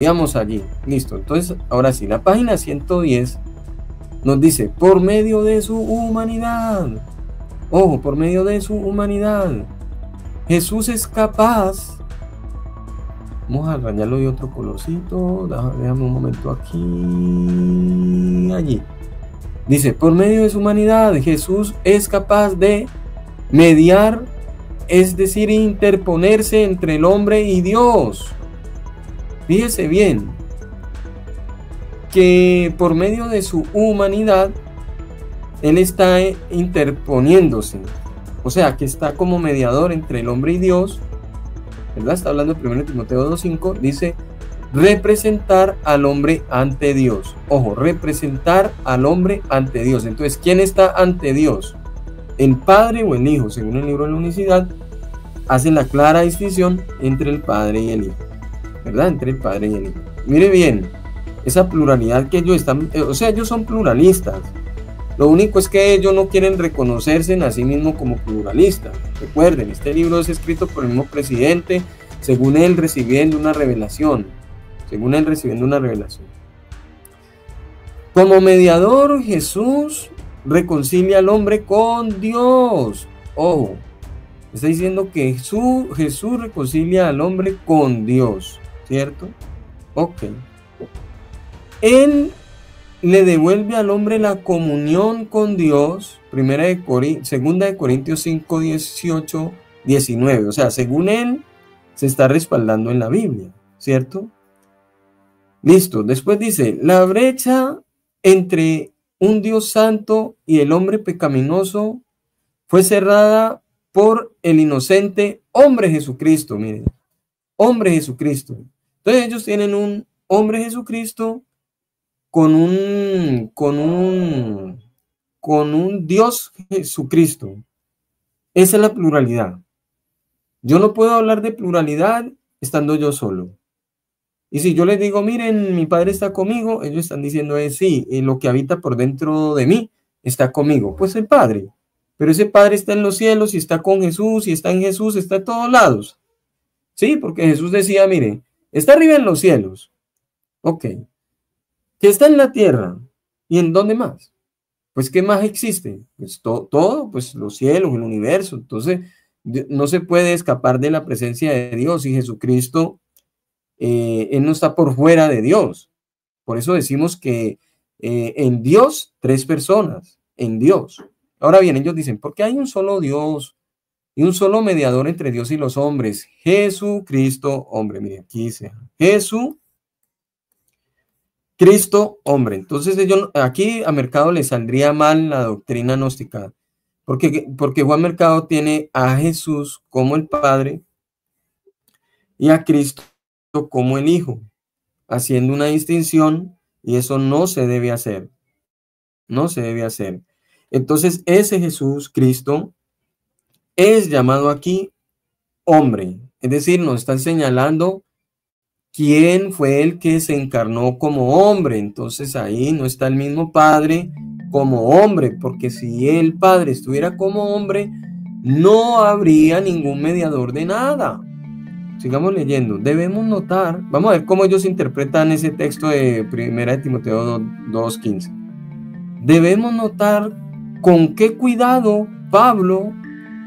Veamos allí, listo. Entonces, ahora sí, la página 110 nos dice, por medio de su humanidad, ojo, por medio de su humanidad, Jesús es capaz, vamos a rayarlo de otro colorcito, déjame un momento aquí, allí. Dice, por medio de su humanidad, Jesús es capaz de mediar, es decir, interponerse entre el hombre y Dios. Fíjese bien, que por medio de su humanidad, Él está interponiéndose. O sea, que está como mediador entre el hombre y Dios, ¿verdad? Está hablando de 1 Timoteo 2:5, dice, representar al hombre ante Dios. Ojo, representar al hombre ante Dios. Entonces, ¿quién está ante Dios? ¿El Padre o el Hijo? Según el libro de la unicidad, hacen la clara distinción entre el Padre y el Hijo, ¿verdad? Entre el Padre y el Hijo. Mire bien, esa pluralidad que ellos están, o sea, ellos son pluralistas. Lo único es que ellos no quieren reconocerse en sí mismos como pluralistas. Recuerden, este libro es escrito por el mismo presidente, según él recibiendo una revelación. Según él recibiendo una revelación. Como mediador, Jesús reconcilia al hombre con Dios. Ojo, está diciendo que Jesús reconcilia al hombre con Dios, ¿cierto? Ok. Él le devuelve al hombre la comunión con Dios, 2 de Corintios 5, 18, 19. O sea, según él, se está respaldando en la Biblia, ¿cierto? Listo. Después dice, la brecha entre un Dios santo y el hombre pecaminoso fue cerrada por el inocente hombre Jesucristo. Miren, hombre Jesucristo. Entonces ellos tienen un hombre Jesucristo con un Dios Jesucristo. Esa es la pluralidad. Yo no puedo hablar de pluralidad estando yo solo. Y si yo les digo, miren, mi Padre está conmigo, ellos están diciendo, sí, lo que habita por dentro de mí está conmigo. Pues el Padre. Pero ese Padre está en los cielos y está con Jesús y está en Jesús, está en todos lados. Sí, porque Jesús decía, mire, está arriba en los cielos. Ok. Que está en la tierra. ¿Y en dónde más? Pues, ¿qué más existe? Pues todo, pues los cielos, el universo. Entonces, no se puede escapar de la presencia de Dios y Jesucristo, Él no está por fuera de Dios. Por eso decimos que en Dios, 3 personas, en Dios. Ahora bien, ellos dicen, ¿por qué hay un solo Dios y un solo mediador entre Dios y los hombres? Jesucristo, hombre. Mire, aquí dice, Cristo, hombre. Entonces ellos, aquí a Mercado le saldría mal la doctrina gnóstica, porque Juan Mercado tiene a Jesús como el Padre y a Cristo como el Hijo, haciendo una distinción, y eso no se debe hacer. No se debe hacer. Entonces ese Jesús, Cristo, es llamado aquí hombre. Es decir, nos están señalando quién fue el que se encarnó como hombre. Entonces ahí no está el mismo Padre como hombre, porque si el Padre estuviera como hombre, no habría ningún mediador de nada. Sigamos leyendo. Debemos notar, vamos a ver cómo ellos interpretan ese texto de 1 Timoteo 2:15. Debemos notar con qué cuidado Pablo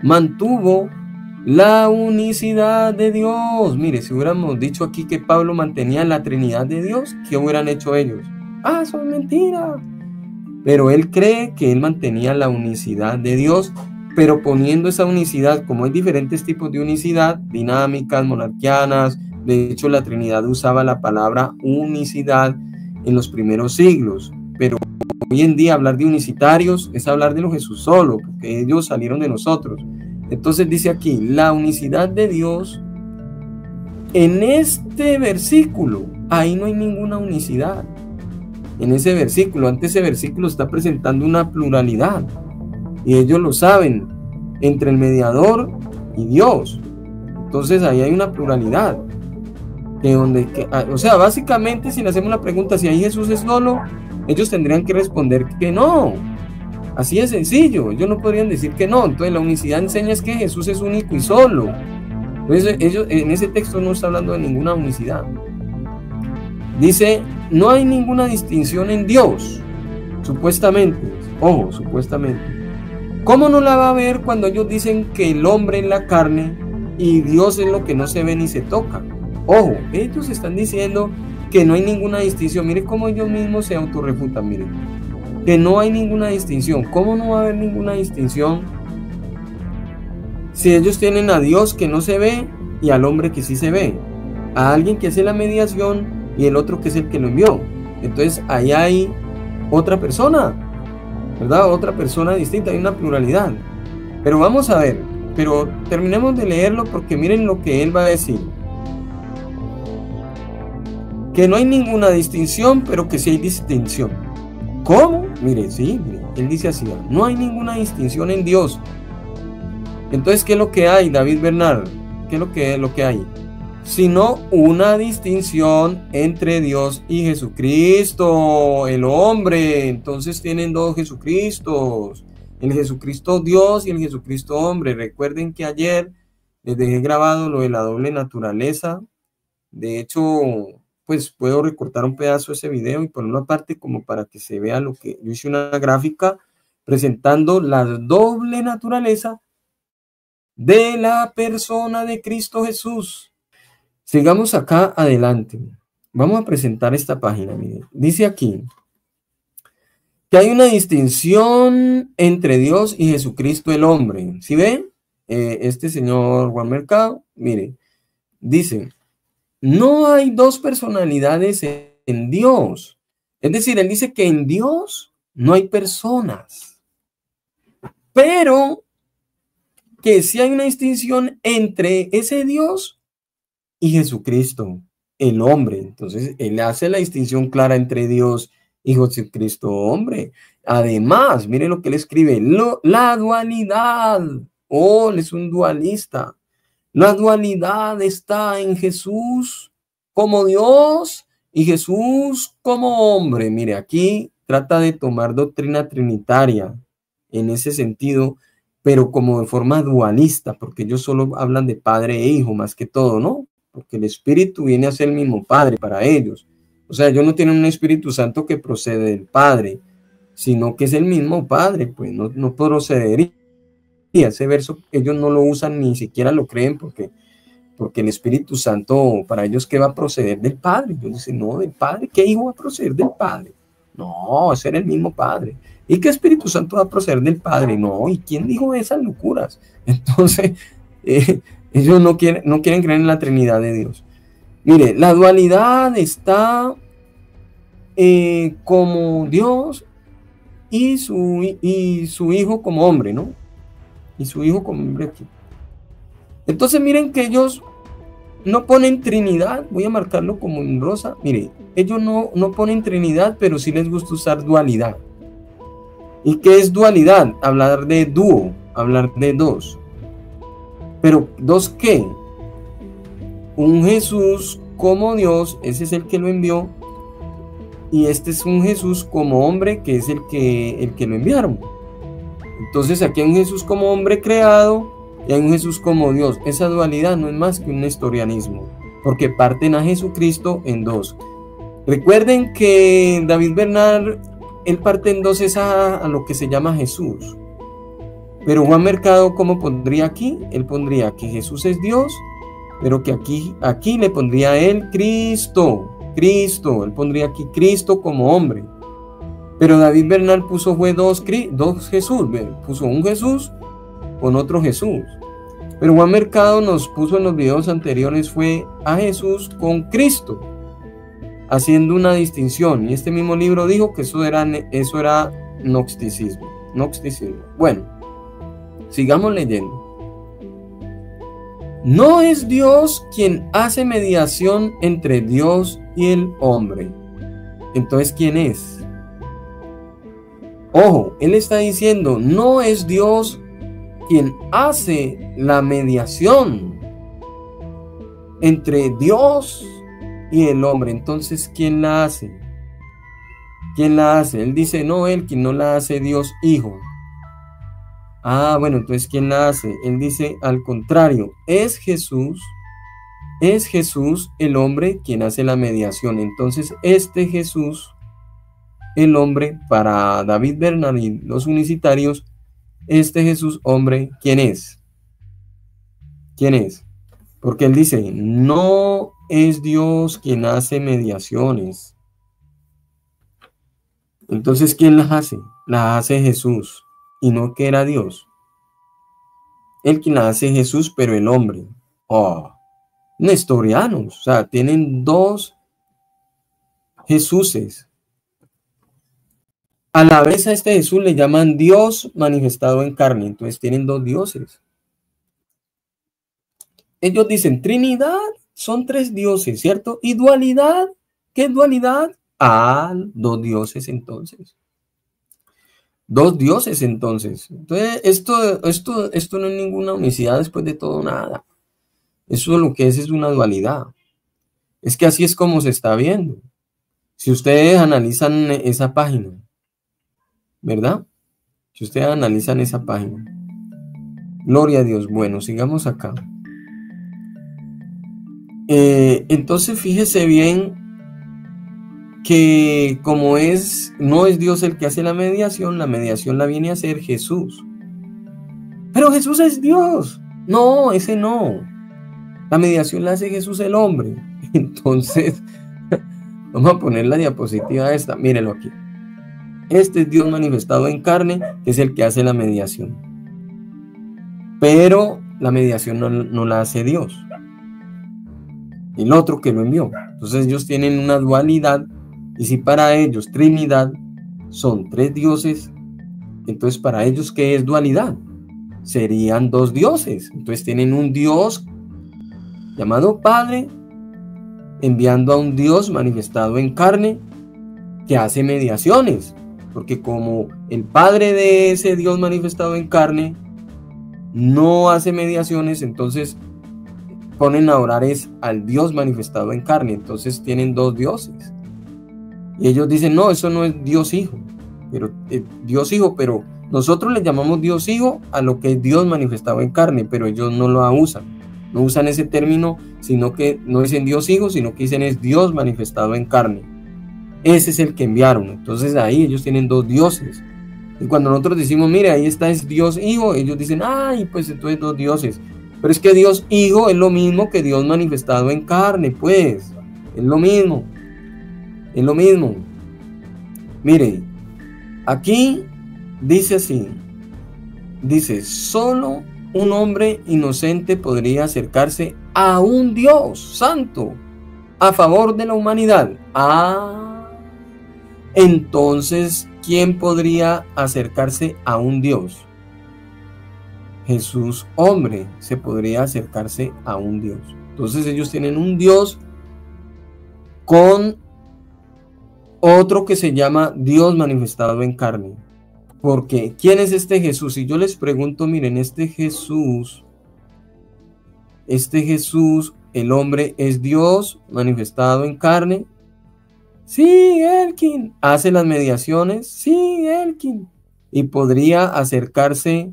mantuvo la unicidad de Dios. Mire, si hubiéramos dicho aquí que Pablo mantenía la Trinidad de Dios, ¿qué hubieran hecho ellos? Ah, eso es mentira. Pero él cree que él mantenía la unicidad de Dios, pero poniendo esa unicidad, como hay diferentes tipos de unicidad, dinámicas, monarquianas. De hecho, la Trinidad usaba la palabra unicidad en los primeros siglos, pero hoy en día hablar de unicitarios es hablar de los Jesús solo, porque ellos salieron de nosotros. Entonces dice aquí, la unicidad de Dios, en este versículo, ahí no hay ninguna unicidad. En ese versículo, antes ese versículo está presentando una pluralidad, y ellos lo saben, entre el mediador y Dios. Entonces ahí hay una pluralidad. O sea, básicamente, si le hacemos la pregunta si ahí Jesús es solo, ellos tendrían que responder que no. Así de sencillo, ellos no podrían decir que no. Entonces la unicidad enseña es que Jesús es único y solo. Entonces ellos en ese texto no está hablando de ninguna unicidad. Dice, no hay ninguna distinción en Dios, supuestamente, ojo, supuestamente. ¿Cómo no la va a haber cuando ellos dicen que el hombre es la carne y Dios es lo que no se ve ni se toca? Ojo, ellos están diciendo que no hay ninguna distinción. Miren cómo ellos mismos se autorrefutan, miren. Que no hay ninguna distinción. ¿Cómo no va a haber ninguna distinción si ellos tienen a Dios que no se ve y al hombre que sí se ve? A alguien que hace la mediación y el otro que es el que lo envió. Entonces ahí hay otra persona, ¿verdad? Otra persona distinta, hay una pluralidad. Pero vamos a ver, pero terminemos de leerlo porque miren lo que él va a decir. Que no hay ninguna distinción, pero que sí hay distinción. ¿Cómo? Mire, sí, mire, él dice así, no hay ninguna distinción en Dios. Entonces, ¿qué es lo que hay, David Bernal? ¿Qué es lo que hay? Sino una distinción entre Dios y Jesucristo, el hombre. Entonces tienen dos Jesucristos, el Jesucristo Dios y el Jesucristo hombre. Recuerden que ayer les dejé grabado lo de la doble naturaleza. De hecho, pues puedo recortar un pedazo de ese video y ponerlo aparte como para que se vea lo que yo hice, una gráfica presentando la doble naturaleza de la persona de Cristo Jesús. Sigamos acá adelante. Vamos a presentar esta página. Miren. Dice aquí que hay una distinción entre Dios y Jesucristo el hombre. ¿Sí ven? Este señor Juan Mercado, mire, dice, no hay dos personalidades en Dios. Es decir, él dice que en Dios no hay personas, pero que sí hay una distinción entre ese Dios y Jesucristo, el hombre. Entonces, él hace la distinción clara entre Dios y Jesucristo, hombre. Además, mire lo que él escribe, la dualidad. Oh, él es un dualista. La dualidad está en Jesús como Dios y Jesús como hombre. Mire, aquí trata de tomar doctrina trinitaria en ese sentido, pero como de forma dualista, porque ellos solo hablan de padre e hijo más que todo, ¿no? Porque el Espíritu viene a ser el mismo Padre para ellos. O sea, ellos no tienen un Espíritu Santo que procede del Padre, sino que es el mismo Padre, pues no procedería. Ese verso ellos no lo usan, ni siquiera lo creen, porque el Espíritu Santo para ellos, ¿qué va a proceder del Padre? Ellos dicen, no, del Padre, ¿qué hijo va a proceder del Padre? No, ser el mismo Padre. ¿Y qué Espíritu Santo va a proceder del Padre? No, ¿y quién dijo esas locuras? Entonces, ellos no quieren creer en la Trinidad de Dios. Mire, la dualidad está como Dios y su hijo como hombre, ¿no? Y su hijo como hombre aquí. Entonces, miren que ellos no ponen Trinidad, voy a marcarlo como en rosa. Mire, ellos no ponen Trinidad, pero sí les gusta usar dualidad. ¿Y qué es dualidad? Hablar de dúo, hablar de dos. ¿Pero dos qué? Un Jesús como Dios, ese es el que lo envió, y este es un Jesús como hombre, que es el que lo enviaron. Entonces aquí hay un Jesús como hombre creado y hay un Jesús como Dios. Esa dualidad no es más que un nestorianismo, porque parten a Jesucristo en dos. Recuerden que David Bernal, él parte en dos, es a lo que se llama Jesús. Pero Juan Mercado, ¿cómo pondría aquí? Él pondría que Jesús es Dios, pero que aquí le pondría él Cristo. Él pondría aquí Cristo como hombre. Pero David Bernal puso dos Jesús, puso un Jesús con otro Jesús. Pero Juan Mercado nos puso en los videos anteriores fue a Jesús con Cristo, haciendo una distinción. Y este mismo libro dijo que eso era gnosticismo. Bueno, sigamos leyendo. No es Dios quien hace mediación entre Dios y el hombre. Entonces, ¿quién es? Ojo, él está diciendo, no es Dios quien hace la mediación entre Dios y el hombre. Entonces, ¿quién la hace? ¿Quién la hace? Él dice, no, él quien no la hace, Dios Hijo. Ah, bueno, entonces, ¿quién la hace? Él dice, al contrario, es Jesús es Jesús el hombre quien hace la mediación. Entonces este Jesús, el hombre, para David Bernard y los unicitarios, este Jesús hombre, ¿quién es? ¿Quién es? Porque él dice, no es Dios quien hace mediaciones. Entonces, ¿quién las hace? Las hace Jesús, y no que era Dios. Él quien las hace Jesús, pero el hombre. Oh, nestorianos, o sea, tienen dos Jesuses. A la vez a este Jesús le llaman Dios manifestado en carne, entonces tienen dos dioses. Ellos dicen Trinidad, son tres dioses, ¿cierto? Y dualidad, ¿qué es dualidad? Ah, dos dioses entonces. Dos dioses entonces. Entonces, esto no es ninguna unicidad después de todo, nada. Eso lo que es una dualidad. Es que así es como se está viendo. Si ustedes analizan esa página, ¿verdad? Si ustedes analizan esa página. Gloria a Dios. Bueno, sigamos acá. Entonces, fíjese bien que como no es Dios el que hace la mediación la viene a hacer Jesús. Pero Jesús es Dios. No, ese no. La mediación la hace Jesús el hombre. Entonces, vamos a poner la diapositiva esta. Mírenlo aquí. Este es Dios manifestado en carne, que es el que hace la mediación. Pero la mediación no la hace Dios. El otro que lo envió. Entonces ellos tienen una dualidad. Y si para ellos Trinidad son tres dioses, entonces para ellos ¿qué es dualidad? Serían dos dioses. Entonces tienen un Dios llamado Padre, enviando a un Dios manifestado en carne que hace mediaciones. Porque como el Padre de ese Dios manifestado en carne no hace mediaciones, entonces ponen a orar al Dios manifestado en carne. Entonces tienen dos dioses. Y ellos dicen, no, eso no es Dios Hijo. Pero Dios Hijo, pero nosotros le llamamos Dios Hijo a lo que es Dios manifestado en carne, pero ellos no lo usan. No usan ese término, sino que no dicen Dios Hijo, sino que dicen es Dios manifestado en carne. Ese es el que enviaron. Entonces ahí ellos tienen dos dioses. Y cuando nosotros decimos, mire, ahí está es Dios Hijo, ellos dicen, ay, pues entonces dos dioses. Pero es que Dios Hijo es lo mismo que Dios manifestado en carne, pues. Es lo mismo. Es lo mismo. Mire, aquí dice así. Dice, solo un hombre inocente podría acercarse a un Dios santo a favor de la humanidad. Entonces, ¿quién podría acercarse a un Dios? Jesús, hombre, se podría acercarse a un Dios. Entonces ellos tienen un Dios con otro que se llama Dios manifestado en carne. Porque, ¿quién es este Jesús? Si yo les pregunto, miren, este Jesús, el hombre, ¿es Dios manifestado en carne? Sí, Elkin. ¿Hace las mediaciones? Sí, Elkin. ¿Y podría acercarse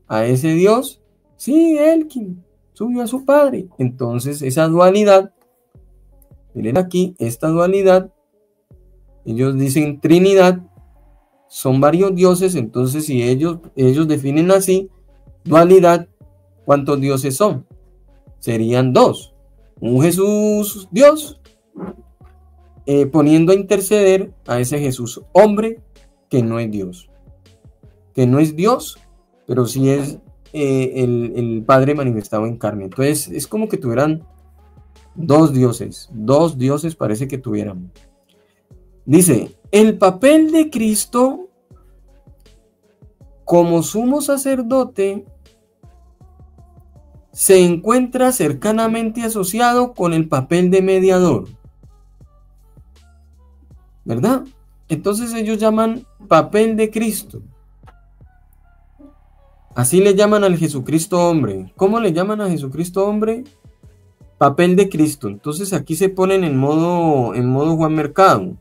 a ese Dios? Sí, Elkin. Subió a su Padre. Entonces, esa dualidad, miren aquí, esta dualidad, ellos dicen Trinidad, son varios dioses, entonces si ellos definen así, dualidad, ¿cuántos dioses son? Serían dos. Un Jesús Dios, poniendo a interceder a ese Jesús hombre que no es Dios. Que no es Dios, pero sí es el Padre manifestado en carne. Entonces es como que tuvieran dos dioses parece que tuvieran. Dice, el papel de Cristo como sumo sacerdote se encuentra cercanamente asociado con el papel de mediador, ¿verdad? Entonces ellos llaman papel de Cristo. Así le llaman al Jesucristo hombre. ¿Cómo le llaman a Jesucristo hombre? Papel de Cristo. Entonces aquí se ponen en modo Juan Mercado.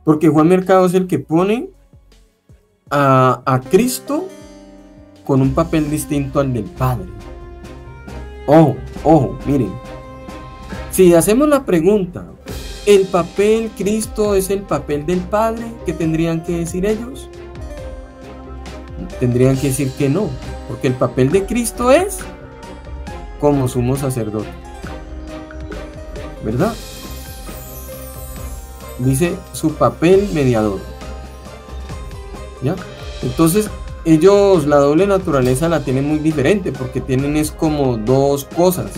Porque Juan Mercado es el que pone a Cristo con un papel distinto al del Padre. Ojo, ojo, miren. Si hacemos la pregunta, ¿el papel Cristo es el papel del Padre? ¿Qué tendrían que decir ellos? Tendrían que decir que no, porque el papel de Cristo es como sumo sacerdote, ¿verdad? Dice su papel mediador, ¿ya? Entonces, ellos la doble naturaleza la tienen muy diferente, porque tienen es como dos cosas.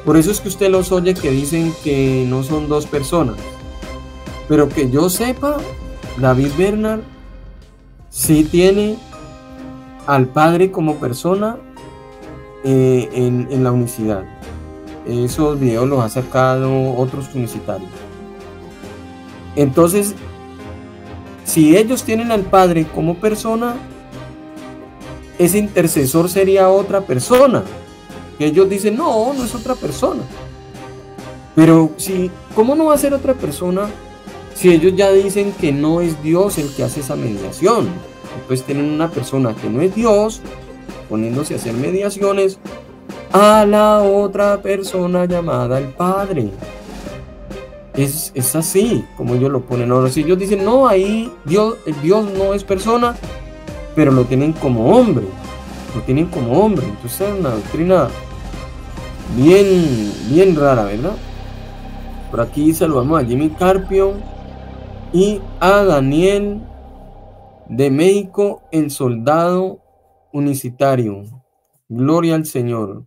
Por eso es que usted los oye que dicen que no son dos personas. Pero que yo sepa, David Bernard sí tiene al Padre como persona en la unicidad. Esos videos los ha sacado otros unicitarios. Entonces, si ellos tienen al Padre como persona, ese intercesor sería otra persona. Que ellos dicen, no, no es otra persona. Pero si, ¿cómo no va a ser otra persona si ellos ya dicen que no es Dios el que hace esa mediación? Entonces tienen una persona que no es Dios poniéndose a hacer mediaciones a la otra persona llamada el Padre. Es así como ellos lo ponen. Ahora, si ellos dicen, no, ahí Dios no es persona, pero lo tienen como hombre. Lo tienen como hombre. Entonces es una doctrina bien rara, ¿verdad? Por aquí saludamos a Jimmy Carpio y a Daniel de México, el soldado unicitario. Gloria al Señor.